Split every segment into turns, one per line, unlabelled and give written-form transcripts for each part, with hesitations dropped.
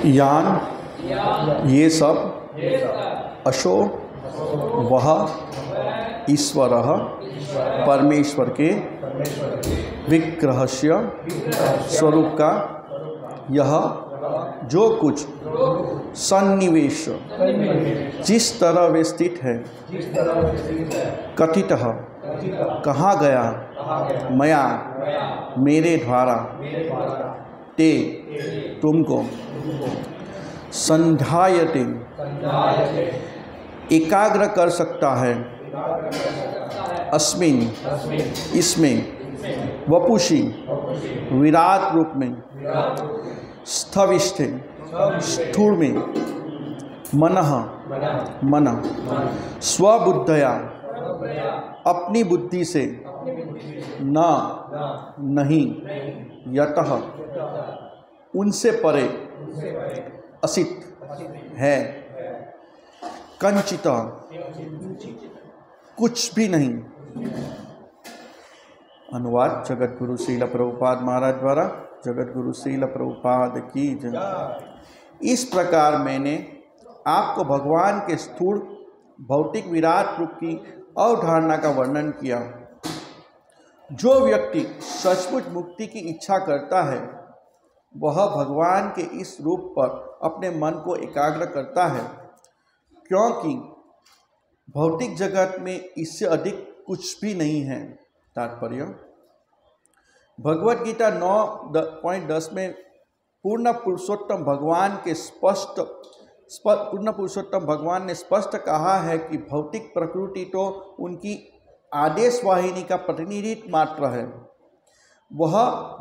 यान ये सब अशो वह ईश्वरः परमेश्वर के विग्रहस्य स्वरूप का यह जो कुछ सन्निवेश जिस तरह वे स्थित है कथितः कहा गया मया मेरे द्वारा ते तुमको संध्यायते एकाग्र कर सकता है अस्मिन् इसमें वपुषि विराट रूप में स्थविष्ठे स्थूल में मनः मन स्वबुद्धया अपनी बुद्धि से न नहीं यतः उनसे परे असित है कंचित कुछ भी नहीं। अनुवाद जगत गुरु श्रील प्रभुपाद महाराज द्वारा। जगत गुरु श्रील प्रभुपाद की जय। इस प्रकार मैंने आपको भगवान के स्थूल भौतिक विराट रूप की अवधारणा का वर्णन किया। जो व्यक्ति सचमुच मुक्ति की इच्छा करता है वह भगवान के इस रूप पर अपने मन को एकाग्र करता है, क्योंकि भौतिक जगत में इससे अधिक कुछ भी नहीं है। तात्पर्य भगवद गीता 9.10 में पूर्ण पुरुषोत्तम भगवान ने स्पष्ट कहा है कि भौतिक प्रकृति तो उनकी आदेश वाहिनी का प्रतिनिधित्व मात्र है। वह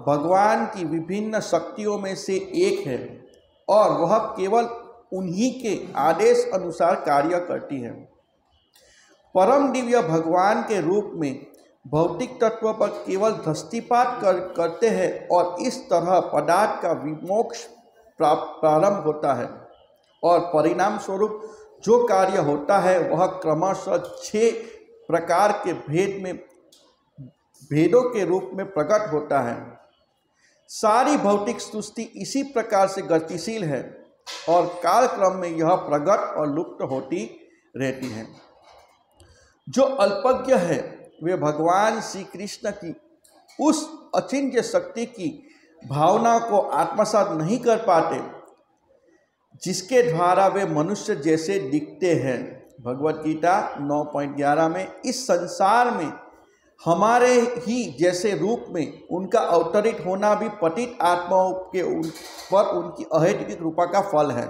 भगवान की विभिन्न शक्तियों में से एक है और वह केवल उन्हीं के आदेश अनुसार कार्य करती है। परम दिव्य भगवान के रूप में भौतिक तत्व पर केवल दृष्टिपात करते हैं और इस तरह पदार्थ का विमोक्ष प्रारंभ होता है और परिणाम स्वरूप जो कार्य होता है वह क्रमशः 6 प्रकार के भेदों के रूप में प्रकट होता है। सारी भौतिक सृष्टि इसी प्रकार से गतिशील है और कालक्रम में यह प्रकट और लुप्त होती रहती है। जो अल्पज्ञ है वे भगवान श्री कृष्ण की उस अचिंत्य शक्ति की भावना को आत्मसात नहीं कर पाते जिसके द्वारा वे मनुष्य जैसे दिखते हैं। भगवद गीता 9.11 में इस संसार में हमारे ही जैसे रूप में उनका अवतरित होना भी पतित आत्माओं के पर उनकी अहेतुकी कृपा का फल है,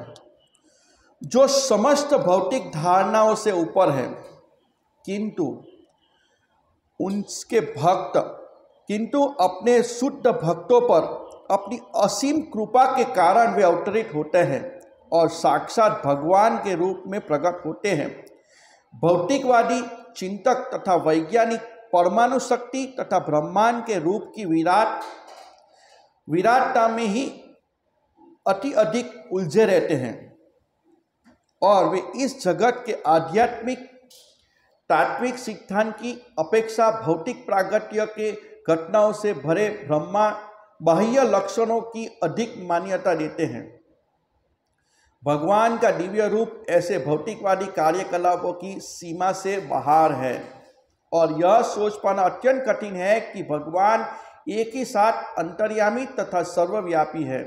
जो समस्त भौतिक धारणाओं से ऊपर है, किंतु अपने शुद्ध भक्तों पर अपनी असीम कृपा के कारण वे अवतरित होते हैं और साक्षात भगवान के रूप में प्रकट होते हैं। भौतिकवादी चिंतक तथा वैज्ञानिक परमाणु शक्ति तथा ब्रह्मांड के रूप की विराटता में ही अधिक उलझे रहते हैं और वे इस जगत के आध्यात्मिक तात्विक सिद्धांत की अपेक्षा भौतिक प्रागट्य के घटनाओं से भरे ब्रह्मा बाह्य लक्षणों की अधिक मान्यता देते हैं। भगवान का दिव्य रूप ऐसे भौतिकवादी कार्यकलापों की सीमा से बाहर है और यह सोच पाना अत्यंत कठिन है कि भगवान एक ही साथ अंतर्यामी तथा सर्वव्यापी है,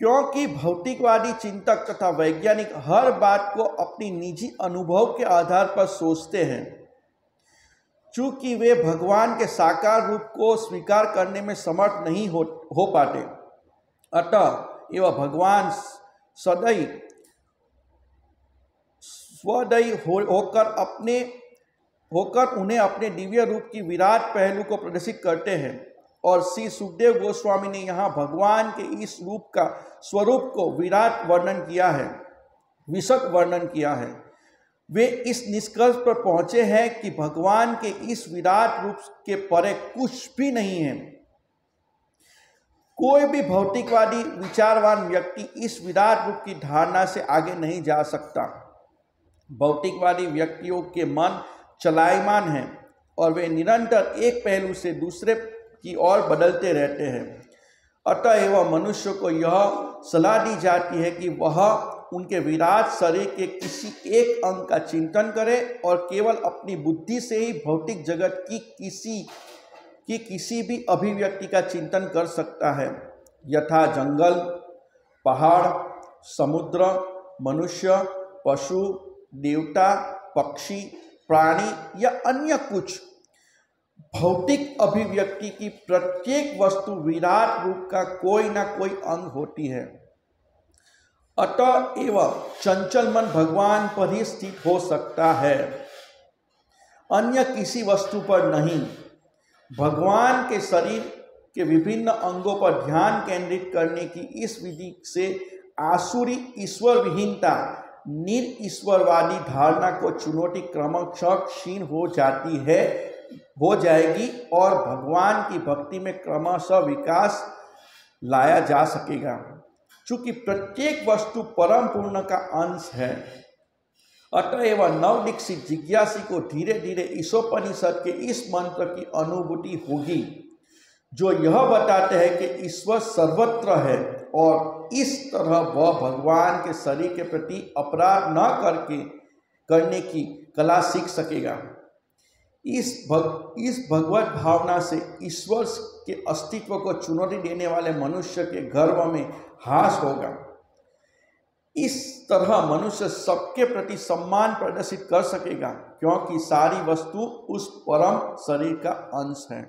क्योंकि भौतिकवादी चिंतक तथा वैज्ञानिक हर बात को अपनी निजी अनुभव के आधार पर सोचते हैं। चूंकि वे भगवान के साकार रूप को स्वीकार करने में समर्थ नहीं हो पाते, अतः एवं भगवान स्वदयी होकर उन्हें अपने दिव्य रूप की विराट पहलू को प्रदर्शित करते हैं। और श्री सुखदेव गोस्वामी ने यहाँ भगवान के इस रूप का स्वरूप को विराट वर्णन किया है, विशद वर्णन किया है। वे इस निष्कर्ष पर पहुँचे हैं कि भगवान के इस विराट रूप के परे कुछ भी नहीं है। कोई भी भौतिकवादी विचारवान व्यक्ति इस विराट रूप की धारणा से आगे नहीं जा सकता। भौतिकवादी व्यक्तियों के मन चलायमान हैं और वे निरंतर एक पहलू से दूसरे की ओर बदलते रहते हैं। अतएव मनुष्य को यह सलाह दी जाती है कि वह उनके विराट शरीर के किसी एक अंग का चिंतन करे और केवल अपनी बुद्धि से ही भौतिक जगत की किसी भी अभिव्यक्ति का चिंतन कर सकता है, यथा जंगल, पहाड़, समुद्र, मनुष्य, पशु, देवता, पक्षी, प्राणी या अन्य कुछ। भौतिक अभिव्यक्ति की प्रत्येक वस्तु विराट रूप का कोई ना कोई अंग होती है। अतएव चंचल मन भगवान पर ही स्थित हो सकता है, अन्य किसी वस्तु पर नहीं। भगवान के शरीर के विभिन्न अंगों पर ध्यान केंद्रित करने की इस विधि से आसुरी ईश्वर विहीनता, निरीश्वरवादी धारणा को चुनौती क्रमशः क्षीण हो जाएगी और भगवान की भक्ति में क्रमशः विकास लाया जा सकेगा। चूंकि प्रत्येक वस्तु परम पूर्ण का अंश है, अतएव नवदीक्षित जिज्ञासी को धीरे धीरे ईशोपनिषद के इस मंत्र की अनुभूति होगी, जो यह बताते हैं कि ईश्वर सर्वत्र है और इस तरह वह भगवान के शरीर के प्रति अपराध न करने की कला सीख सकेगा। इस भगवत भावना से ईश्वर के अस्तित्व को चुनौती देने वाले मनुष्य के गर्भ में ह्रास होगा। इस तरह मनुष्य सबके प्रति सम्मान प्रदर्शित कर सकेगा, क्योंकि सारी वस्तु उस परम शरीर का अंश है।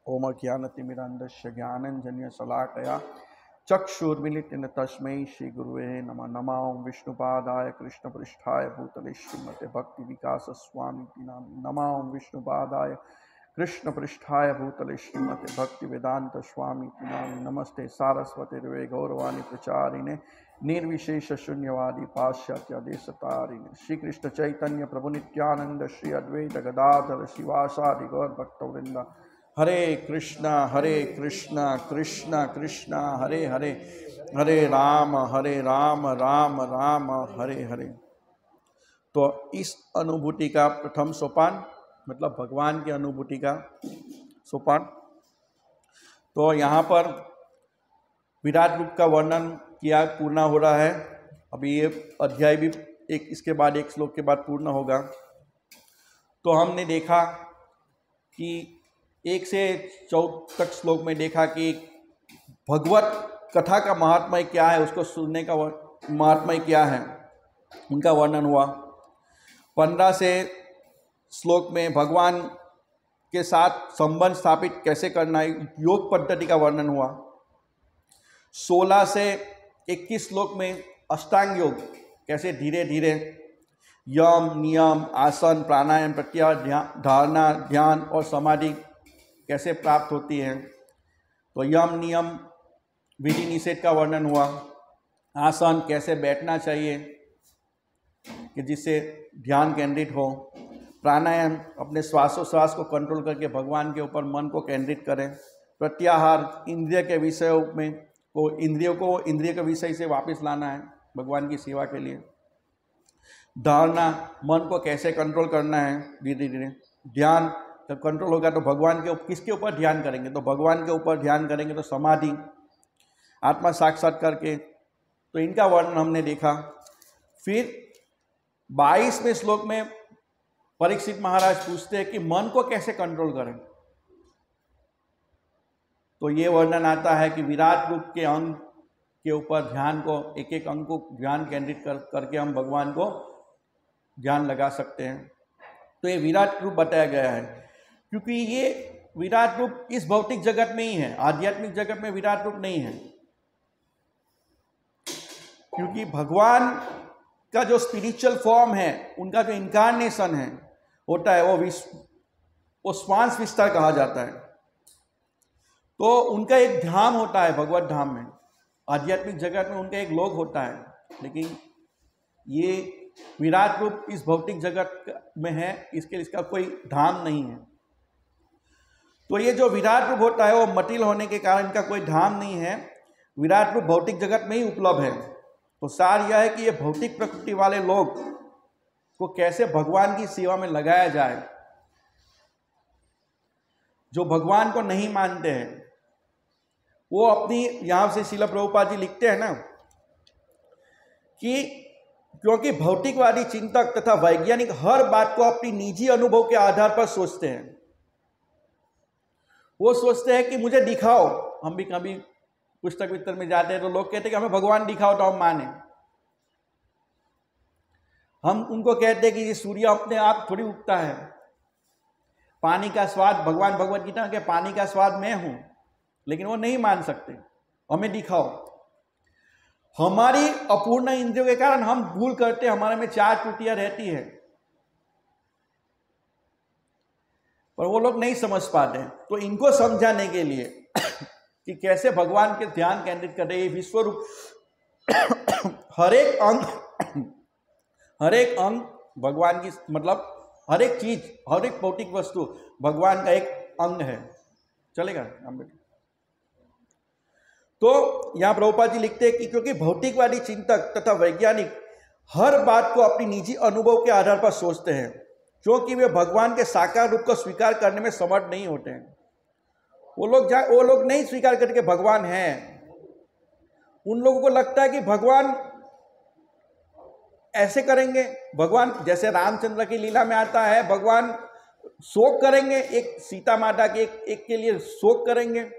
ओम ज्ञानतिमिरान्धस्य ज्ञानाञ्जनशलाकया शलाकया चक्षुर्मिलितेन तस्मै श्री गुरुवे नमः। नमः ओं विष्णुपादाय कृष्णपृष्ठाय भूतले श्रीमते भक्ति विकास स्वामी नाम। नमः ओं विष्णुपादाय कृष्णपृष्ठाय भूतले श्रीमते भक्ति वेदांत स्वामी नाम। नमस्ते सारस्वती वे गौरवाणी प्रचारिणे निर्विशेष शून्यवादी पाश्चात्य देशतारिणे। श्री कृष्ण चैतन्य प्रभु नित्यानंद श्री अद्वैत गदाधर शिवासादि गौर भक्तवृंद। हरे कृष्णा कृष्णा कृष्णा हरे हरे, हरे राम राम राम हरे हरे। तो इस अनुभूति का प्रथम सोपान मतलब भगवान की अनुभूति का सोपान। तो यहाँ पर विराट रूप का वर्णन किया पूर्ण हो रहा है। अभी ये अध्याय भी एक इसके बाद एक श्लोक के बाद पूर्ण होगा। तो हमने देखा कि 1 से 4 तक श्लोक में देखा कि भगवत कथा का महात्म्य क्या है, उसको सुनने का महात्म्य क्या है, उनका वर्णन हुआ। 15 से श्लोक में भगवान के साथ संबंध स्थापित कैसे करना है, योग पद्धति का वर्णन हुआ। 16 से 21 श्लोक में अष्टांग योग कैसे धीरे धीरे यम, नियम, आसन, प्राणायाम, प्रत्याहार, धारणा, ध्यान और समाधि कैसे प्राप्त होती है। तो यम, नियम, विधि निषेध का वर्णन हुआ। आसन कैसे बैठना चाहिए कि जिससे ध्यान केंद्रित हो। प्राणायाम अपने श्वासोश्वास को कंट्रोल करके भगवान के ऊपर मन को केंद्रित करें। प्रत्याहार इंद्रिय के विषयों में इंद्रियों को इंद्रिय के विषय से वापस लाना है भगवान की सेवा के लिए। धारणा मन को कैसे कंट्रोल करना है धीरे धीरे। ध्यान जब कंट्रोल होगा तो भगवान के किसके ऊपर ध्यान करेंगे, तो भगवान के ऊपर ध्यान करेंगे। तो समाधि, आत्मा साक्षात करके, तो इनका वर्णन हमने देखा। फिर 22वें श्लोक में परीक्षित महाराज पूछते हैं कि मन को कैसे कंट्रोल करें। तो ये वर्णन आता है कि विराट रूप के अंग के ऊपर ध्यान को, एक एक अंग को ध्यान केंद्रित करके हम भगवान को ध्यान लगा सकते हैं। तो ये विराट रूप बताया गया है, क्योंकि ये विराट रूप इस भौतिक जगत में ही है, आध्यात्मिक जगत में विराट रूप नहीं है। क्योंकि भगवान का जो स्पिरिचुअल फॉर्म है, उनका जो इनकारनेशन है होता है, वो श्वास विस्तार कहा जाता है। तो उनका एक धाम होता है भगवत धाम में, आध्यात्मिक जगत में उनका एक लोक होता है। लेकिन ये विराट रूप इस भौतिक जगत में है, इसका कोई धाम नहीं है। तो ये जो विराट रूप होता है वो मटिल होने के कारण इनका कोई धाम नहीं है, विराट रूप भौतिक जगत में ही उपलब्ध है। तो सार यह है कि ये भौतिक प्रकृति वाले लोग को कैसे भगवान की सेवा में लगाया जाए। जो भगवान को नहीं मानते हैं, वो अपनी, यहाँ से श्रील प्रभुपाद जी लिखते हैं ना कि क्योंकि भौतिकवादी चिंतक तथा वैज्ञानिक हर बात को अपनी निजी अनुभव के आधार पर सोचते हैं। वो सोचते हैं कि मुझे दिखाओ। हम भी कभी पुस्तक वितर में जाते हैं तो लोग कहते हैं कि हमें भगवान दिखाओ तो हम माने। हम उनको कहते हैं कि ये सूर्य अपने आप थोड़ी उगता है, पानी का स्वाद, भगवान भगवत गीता के पानी का स्वाद मैं हूं, लेकिन वो नहीं मान सकते, हमें दिखाओ। हमारी अपूर्ण इंद्रियों के कारण हम भूल करते, हमारे में 4 त्रुटियां रहती है, पर वो लोग नहीं समझ पाते। तो इनको समझाने के लिए कि कैसे भगवान के ध्यान केंद्रित कर रहे, विश्व रूप हर एक अंग भगवान की, मतलब हर एक चीज, हर एक भौतिक वस्तु भगवान का एक अंग है। चलेगा हम बेटे? तो यहां प्रभुपाद जी लिखते हैं कि क्योंकि भौतिकवादी चिंतक तथा वैज्ञानिक हर बात को अपनी निजी अनुभव के आधार पर सोचते हैं, क्योंकि वे भगवान के साकार रूप को स्वीकार करने में समर्थ नहीं होते हैं। वो लोग नहीं स्वीकार करके भगवान है। उन लोगों को लगता है कि भगवान ऐसे करेंगे, भगवान जैसे रामचंद्र की लीला में आता है, भगवान शोक करेंगे, एक सीता माता के एक के लिए शोक करेंगे,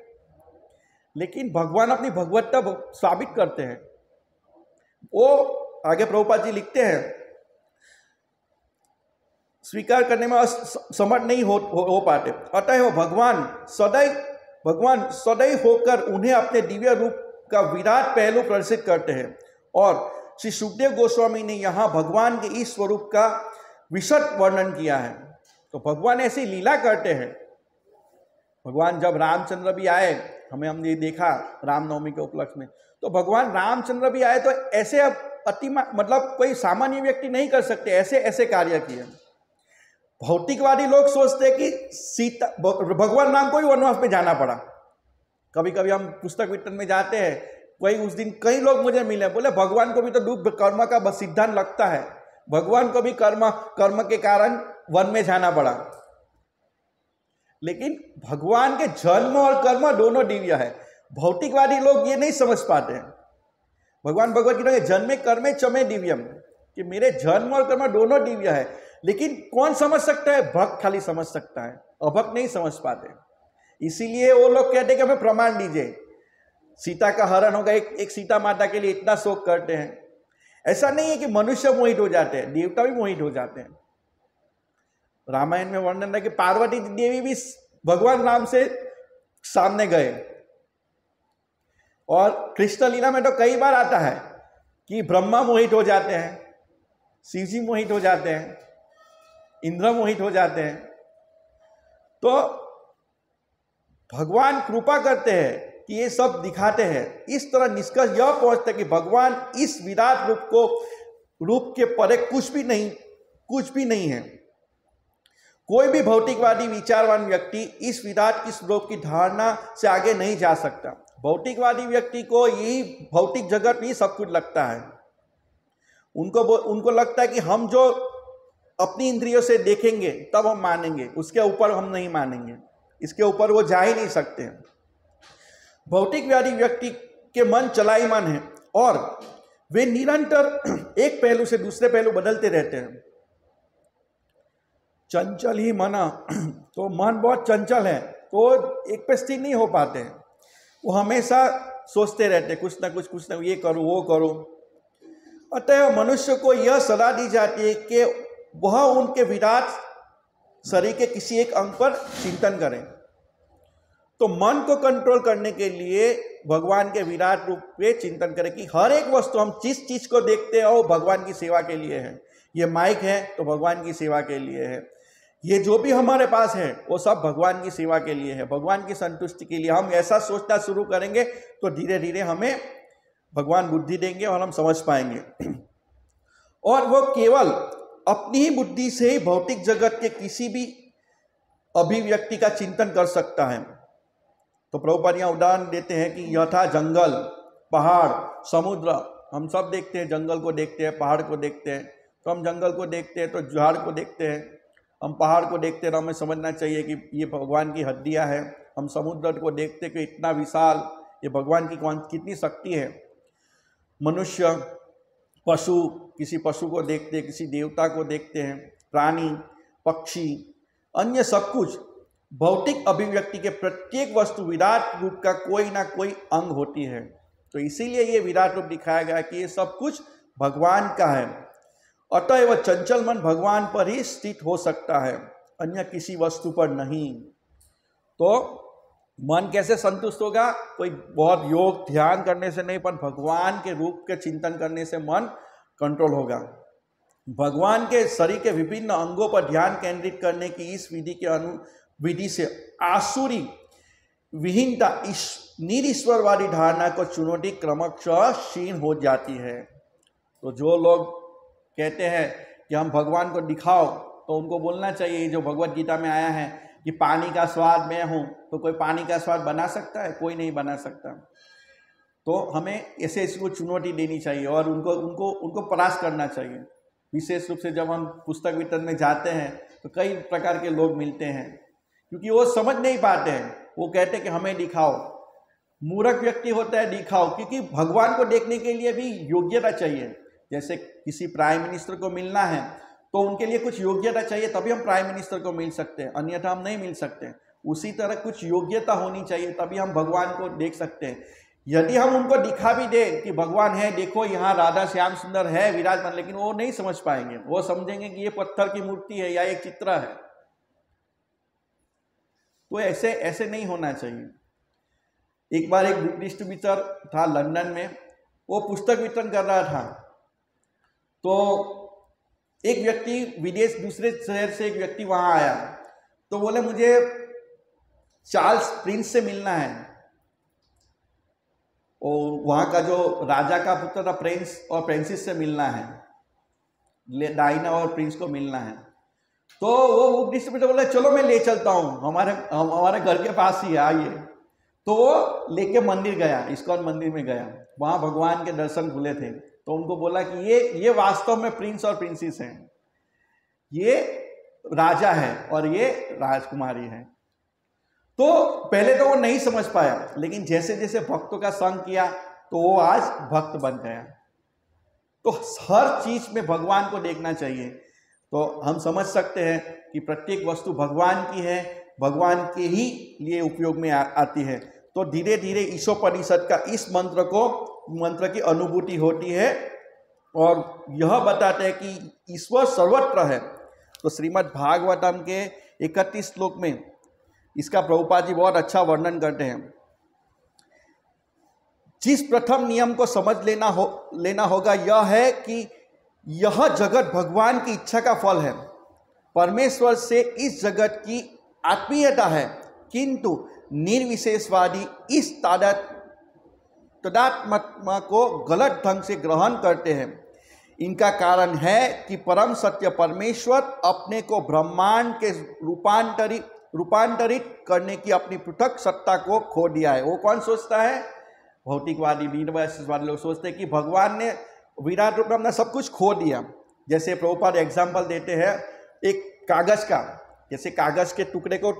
लेकिन भगवान अपनी भगवत्ता साबित करते हैं। वो आगे प्रभुपाद जी लिखते हैं, स्वीकार करने में समर्थ नहीं हो पाते, अतः भगवान सदैव होकर उन्हें अपने दिव्य रूप का विराट पहलू प्रदर्शित करते हैं। और श्री सुखदेव गोस्वामी ने यहाँ भगवान के इस स्वरूप का विशद वर्णन किया है। तो भगवान ऐसी लीला करते हैं। भगवान जब रामचंद्र भी आए, हमने देखा रामनवमी के उपलक्ष्य में, तो भगवान रामचंद्र भी आए तो ऐसे मतलब कोई सामान्य व्यक्ति नहीं कर सकते, ऐसे ऐसे कार्य किए। भौतिकवादी लोग सोचते हैं कि भगवान राम को ही वनवास में जाना पड़ा। कभी कभी हम पुस्तक वितरण में जाते हैं, कोई उस दिन कई लोग मुझे मिले, बोले भगवान को भी तो दुख कर्म का सिद्धांत लगता है, भगवान को भी कर्म के कारण वन में जाना पड़ा। लेकिन भगवान के जन्म और कर्म दोनों दिव्य है। भौतिकवादी लोग ये नहीं समझ पाते हैं। भगवान भगवत गीता के जन्मे कर्मे चमे दिव्यम, कि मेरे जन्म और कर्म दोनों दिव्य है। लेकिन कौन समझ सकता है? भक्त खाली समझ सकता है, अभक्त नहीं समझ पाते। इसीलिए वो लोग कहते हैं कि हमें प्रमाण दीजिए। सीता का हरण होगा, एक सीता माता के लिए इतना शोक करते हैं। ऐसा नहीं है कि मनुष्य मोहित हो जाते हैं, देवता भी मोहित हो जाते हैं। रामायण में वर्णन है कि पार्वती देवी भी भगवान राम से सामने गए। और कृष्ण लीला में तो कई बार आता है कि ब्रह्मा मोहित हो जाते हैं, शिव जी मोहित हो जाते हैं, इंद्र मोहित हो जाते हैं। तो भगवान कृपा करते हैं कि ये सब दिखाते हैं। इस तरह निष्कर्ष यह पहुंचता है कि भगवान इस विराट रूप के परे कुछ भी नहीं है। कोई भी भौतिकवादी विचारवान व्यक्ति इस विराट इस रूप की धारणा से आगे नहीं जा सकता। भौतिकवादी व्यक्ति को यही भौतिक जगत ही सब कुछ लगता है। उनको लगता है कि हम जो अपनी इंद्रियों से देखेंगे तब हम मानेंगे, उसके ऊपर हम नहीं मानेंगे, इसके ऊपर वो जा ही नहीं सकते। भौतिकवादी व्यक्ति के मन चलायमान है और वे निरंतर एक पहलू से दूसरे पहलू बदलते रहते हैं। चंचल ही मना, तो मन बहुत चंचल है, तो एक पे स्थिर नहीं हो पाते हैं। वो हमेशा सोचते रहते हैं कुछ ना कुछ ये करूं वो करूं। अतः मनुष्य को यह सलाह दी जाती है कि वह उनके विराट शरीर के किसी एक अंग पर चिंतन करें। तो मन को कंट्रोल करने के लिए भगवान के विराट रूप पे चिंतन करें कि हर एक वस्तु, हम जिस चीज को देखते हैं वो भगवान की सेवा के लिए है। ये माइक है तो भगवान की सेवा के लिए है, ये जो भी हमारे पास है वो सब भगवान की सेवा के लिए है, भगवान की संतुष्टि के लिए। हम ऐसा सोचना शुरू करेंगे तो धीरे धीरे हमें भगवान बुद्धि देंगे और हम समझ पाएंगे। और वो केवल अपनी ही बुद्धि से ही भौतिक जगत के किसी भी अभिव्यक्ति का चिंतन कर सकता है। तो प्रभुपाद यहाँ उदाहरण देते हैं कि यथा जंगल, पहाड़, समुद्र, हम सब देखते हैं, जंगल को देखते हैं, पहाड़ को देखते हैं। तो हम जंगल को देखते हैं तो झाड़ को देखते हैं, हम पहाड़ को देखते हैं, हमें समझना चाहिए कि ये भगवान की हड्डियां हैं। हम समुद्र को देखते कि इतना विशाल, ये भगवान की कितनी शक्ति है। मनुष्य, पशु, किसी पशु को देखते, किसी देवता को देखते हैं, प्राणी, पक्षी, अन्य सब कुछ भौतिक अभिव्यक्ति के प्रत्येक वस्तु विराट रूप का कोई ना कोई अंग होती है। तो इसीलिए ये विराट रूप दिखाया गया कि ये सब कुछ भगवान का है। अतएव चंचल मन भगवान पर ही स्थित हो सकता है, अन्य किसी वस्तु पर नहीं। तो मन कैसे संतुष्ट होगा? कोई बहुत योग ध्यान करने से नहीं, पर भगवान के रूप के चिंतन करने से मन कंट्रोल होगा। भगवान के शरीर के विभिन्न अंगों पर ध्यान केंद्रित करने की इस विधि से आसुरी विहीनता, इस निरीश्वरवादी धारणा को चुनौती क्रमशः क्षीण हो जाती है। तो जो लोग कहते हैं कि हम भगवान को दिखाओ, तो उनको बोलना चाहिए जो भगवत गीता में आया है कि पानी का स्वाद मैं हूँ, तो कोई पानी का स्वाद बना सकता है? कोई नहीं बना सकता। तो हमें ऐसे इसको चुनौती देनी चाहिए और उनको परास्त करना चाहिए। विशेष रूप से जब हम पुस्तक वितरण में जाते हैं तो कई प्रकार के लोग मिलते हैं, क्योंकि वो समझ नहीं पाते हैं। वो कहते हैं कि हमें दिखाओ। मूर्ख व्यक्ति होता है दिखाओ, क्योंकि भगवान को देखने के लिए भी योग्यता चाहिए। जैसे किसी प्राइम मिनिस्टर को मिलना है तो उनके लिए कुछ योग्यता चाहिए, तभी हम प्राइम मिनिस्टर को मिल सकते हैं, अन्यथा हम नहीं मिल सकते। उसी तरह कुछ योग्यता होनी चाहिए, तभी हम भगवान को देख सकते हैं। यदि हम उनको दिखा भी दे कि भगवान है, देखो यहाँ राधा श्याम सुंदर है विराजमान, लेकिन वो नहीं समझ पाएंगे। वो समझेंगे कि ये पत्थर की मूर्ति है या एक चित्र है। तो ऐसे नहीं होना चाहिए। एक बार एक बुक डिस्ट्रीब्यूटर था लंदन में, वो पुस्तक वितरण कर रहा था। तो एक व्यक्ति विदेश, दूसरे शहर से एक व्यक्ति वहां आया, तो बोले मुझे चार्ल्स प्रिंस से मिलना है, और वहाँ का जो राजा का पुत्र था प्रिंस और प्रिंसेस से मिलना है, डायना और प्रिंस को मिलना है। तो वो बुक डिस्ट्रीब्यूटर बोला चलो मैं ले चलता हूँ, हमारे घर के पास ही आइए। तो वो लेके मंदिर गया, इस्कॉन मंदिर में गया। वहाँ भगवान के दर्शन खुले थे। तो उनको बोला कि ये वास्तव में प्रिंस और प्रिंसेस हैं, ये राजा है और ये राजकुमारी है। तो पहले तो वो नहीं समझ पाया, लेकिन जैसे जैसे भक्तों का संग किया तो वो आज भक्त बन गया। तो हर चीज में भगवान को देखना चाहिए। तो हम समझ सकते हैं कि प्रत्येक वस्तु भगवान की है, भगवान के ही लिए उपयोग में आती है। तो धीरे धीरे ईशोपनिषद का इस मंत्र की अनुभूति होती है और यह बताते हैं कि ईश्वर सर्वत्र है। तो श्रीमद् भागवतम के 31 श्लोक में इसका प्रभुपाद जी बहुत अच्छा वर्णन करते हैं। जिस प्रथम नियम को समझ लेना होगा यह है कि यह जगत भगवान की इच्छा का फल है। परमेश्वर से इस जगत की आत्मीयता है, किंतु निर्विशेषवादी इस तादात्म्य को गलत ढंग से ग्रहण करते हैं। इनका कारण है कि परम सत्य परमेश्वर अपने को ब्रह्मांड के रूपांतरित करने की अपनी पृथक सत्ता को खो दिया है। वो कौन सोचता है? भौतिकवादी, निर्विशेषवादी लोग सोचते हैं कि भगवान ने विराट रूप में अपना सब कुछ खो दिया। जैसे प्रभुपाद एग्जाम्पल देते हैं एक कागज का, जैसे कागज के टुकड़े को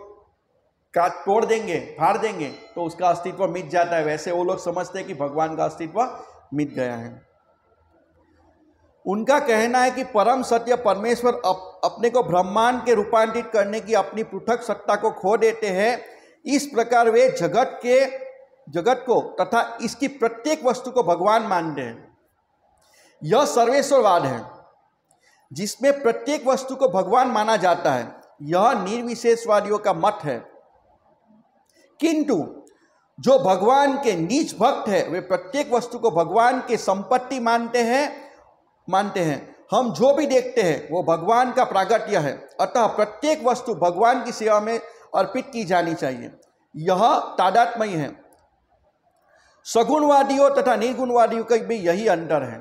तोड़ देंगे, फाड़ देंगे तो उसका अस्तित्व मिट जाता है, वैसे वो लोग समझते हैं कि भगवान का अस्तित्व मिट गया है। उनका कहना है कि परम सत्य परमेश्वर अपने को ब्रह्मांड के रूपांतरित करने की अपनी पृथक सत्ता को खो देते हैं। इस प्रकार वे जगत को तथा इसकी प्रत्येक वस्तु को भगवान मानते हैं। यह सर्वेश्वरवाद है जिसमें प्रत्येक वस्तु को भगवान माना जाता है। यह निर्विशेषवादियों का मत है। किंतु जो भगवान के निज भक्त है वे प्रत्येक वस्तु को भगवान की संपत्ति मानते हैं। हम जो भी देखते हैं वो भगवान का प्रागट्य है, अतः प्रत्येक वस्तु भगवान की सेवा में अर्पित की जानी चाहिए। यह तादात्म्य है। सगुणवादियों तथा निर्गुणवादियों का भी यही अंतर है।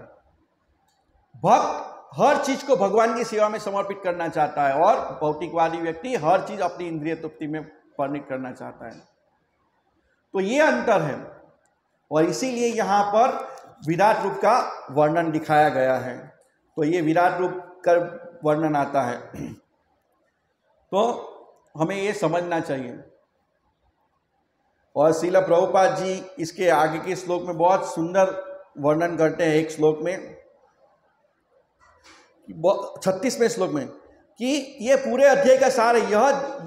भक्त हर चीज को भगवान की सेवा में समर्पित करना चाहता है और भौतिकवादी व्यक्ति हर चीज अपनी इंद्रिय तृप्ति में परिणत करना चाहता है। तो ये अंतर है और इसीलिए यहाँ पर विराट रूप का वर्णन दिखाया गया है। तो ये विराट रूप का वर्णन आता है। तो हमें ये समझना चाहिए। और श्रील प्रभुपाद जी इसके आगे के श्लोक में बहुत सुंदर वर्णन करते हैं, एक श्लोक में 36वें श्लोक में, कि ये पूरे अध्याय का सार है।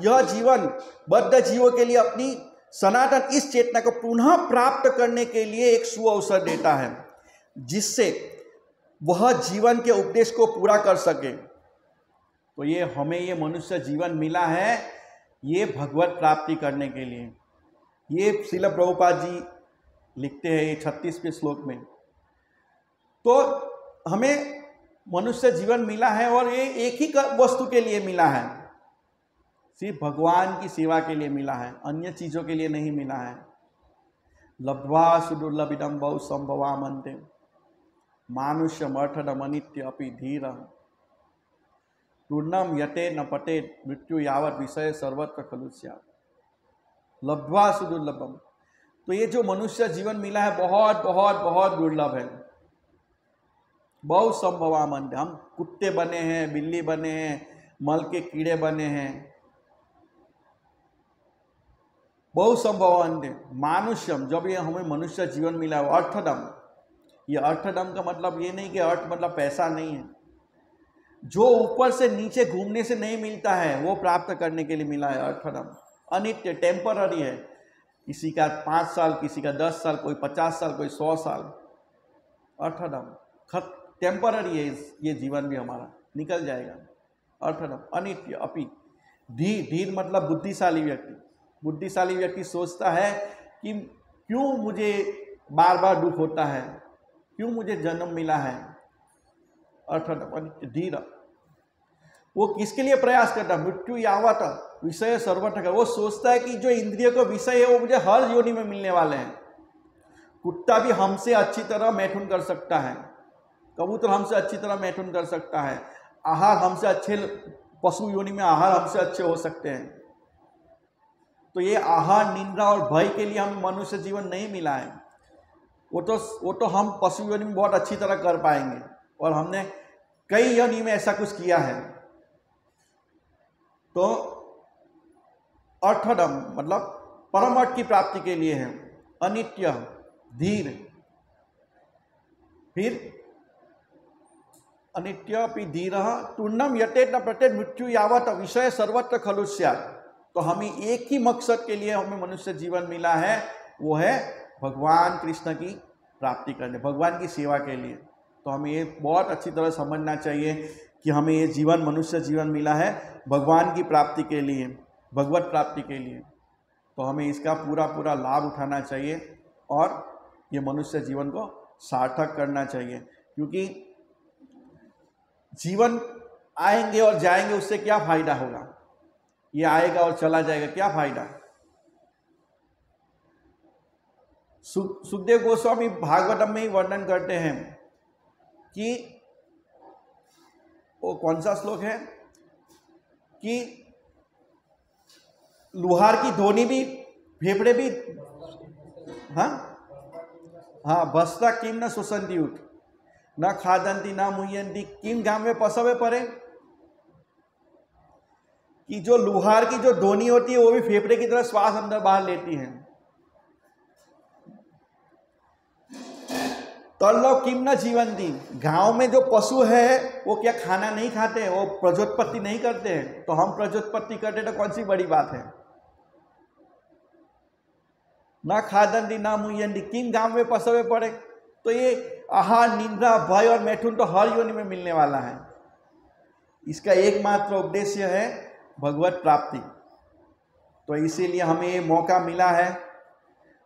यह जीवन बद्ध जीवों के लिए अपनी सनातन इस चेतना को पुनः प्राप्त करने के लिए एक सुअवसर देता है, जिससे वह जीवन के उपदेश को पूरा कर सके। तो ये हमें ये मनुष्य जीवन मिला है ये भगवत प्राप्ति करने के लिए। ये श्रील प्रभुपाद जी लिखते हैं ये 36वें श्लोक में। तो हमें मनुष्य जीवन मिला है और ये एक ही वस्तु के लिए मिला है, सिर्फ भगवान की सेवा के लिए मिला है, अन्य चीज़ों के लिए नहीं मिला है। लब्ध्वा सुदुर्लभिदं बहु संभवामन्ते मानुष्यमर्थदमनित्य अपि धीरः पूर्णम यते न पते मृत्यु यावत विषय सर्वत्र खलु स्यात्। लब्ध्वा सुदुर्लभम, तो ये जो मनुष्य जीवन मिला है बहुत बहुत बहुत दुर्लभ है। बहु संभवामन्ते, हम कुत्ते बने हैं, बिल्ली बने हैं, मल के कीड़े बने हैं। बहु संभवामन्ते मानुष्यम, जब ये हमें मनुष्य जीवन मिला है, अर्थदम, ये अर्थदम का मतलब ये नहीं कि अर्थ मतलब पैसा नहीं है, जो ऊपर से नीचे घूमने से नहीं मिलता है वो प्राप्त करने के लिए मिला है अर्थदम। अनित्य, टेम्पररी है, किसी का 5 साल, किसी का 10 साल, कोई 50 साल, कोई 100 साल। अर्थदम टेम्पररी है, ये जीवन भी हमारा निकल जाएगा। अर्थदम अनित्य अपि धीर, धीर मतलब बुद्धिशाली व्यक्ति। बुद्धिशाली व्यक्ति सोचता है कि क्यों मुझे बार बार दुख होता है, क्यों मुझे जन्म मिला है। अर्थदम अनित्य धीर, वो किसके लिए प्रयास करता है, मृत्यु यावत विषय सर्वत्र, वो सोचता है कि जो इंद्रियों का विषय है वो मुझे हर योनि में मिलने वाले हैं। कुत्ता भी हमसे अच्छी तरह मैथुन कर सकता है, कबूतर हमसे अच्छी तरह मैथुन कर सकता है, आहार हमसे अच्छे, पशु योनि में आहार हमसे अच्छे हो सकते हैं। तो ये आहार, निंदा और भय के लिए हमें मनुष्य जीवन नहीं मिला है। वो तो हम पशु योनि में बहुत अच्छी तरह कर पाएंगे, और हमने कई योनि में ऐसा कुछ किया है। तो अर्थदम मतलब परम अर्थ की प्राप्ति के लिए है। अनित्य धीर, फिर अनित्यपि धीरः तूर्णम यते न प्रत्येक मृत्यु यावत विषय सर्वत्र खलु स्यात्। तो हमें एक ही मकसद के लिए हमें मनुष्य जीवन मिला है, वो है भगवान कृष्ण की प्राप्ति करने, भगवान की सेवा के लिए। तो हमें ये बहुत अच्छी तरह समझना चाहिए कि हमें ये जीवन, मनुष्य जीवन मिला है भगवान की प्राप्ति के लिए, भगवत प्राप्ति के लिए। तो हमें इसका पूरा पूरा लाभ उठाना चाहिए और ये मनुष्य जीवन को सार्थक करना चाहिए। क्योंकि जीवन आएंगे और जाएंगे, उससे क्या फायदा होगा, ये आएगा और चला जाएगा, क्या फायदा। सुखदेव गोस्वामी भागवतम में ही वर्णन करते हैं कि वो कौन सा श्लोक है कि लोहार की धोनी भी, फेफड़े भी, हाँ बसता किम न सुसंती उठ न खादंती न मुह्यंती किम गांव में पसवे पड़े, कि जो लोहार की जो धोनी होती है वो भी फेफड़े की तरह श्वास अंदर बाहर लेती है। तल्लव किम न जीवंती, गांव में जो पशु है वो क्या खाना नहीं खाते हैं, वो प्रजोत्पत्ति नहीं करते हैं। तो हम प्रजोत्पत्ति करते तो कौन सी बड़ी बात है। ना खादंती ना मुह्यंती किम गांव में पसवे पड़े। तो ये आहार, निंदा, भय और मैथुन तो हर योनि में मिलने वाला है। इसका एकमात्र उद्देश्य है भगवत प्राप्ति। तो इसीलिए हमें ये मौका मिला है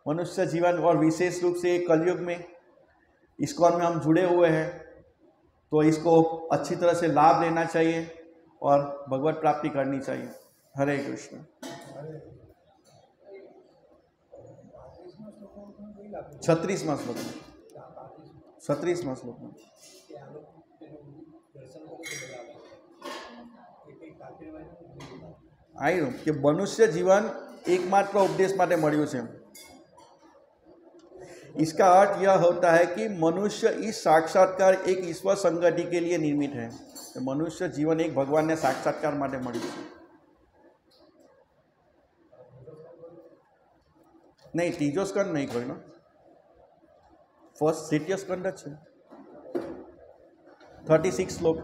मनुष्य जीवन, और विशेष रूप से कलयुग में इस्कॉन में हम जुड़े हुए हैं, तो इसको अच्छी तरह से लाभ लेना चाहिए और भगवत प्राप्ति करनी चाहिए। हरे कृष्ण। 36वां श्लोक में, 36वां श्लोक में आई कि मनुष्य जीवन एकमात्र उपदेश माटे मळ्युं छे। इसका अर्थ यह होता है कि मनुष्य इस साक्षात्कार एक ईश्वर संगति के लिए निर्मित है। तो मनुष्य जीवन एक भगवान ने साक्षात्कार माटे मळ्युं छे। नहीं तीजो स्कंद नहीं कोई ना, फर्स्ट द्वितीय स्कंद है 36 श्लोक।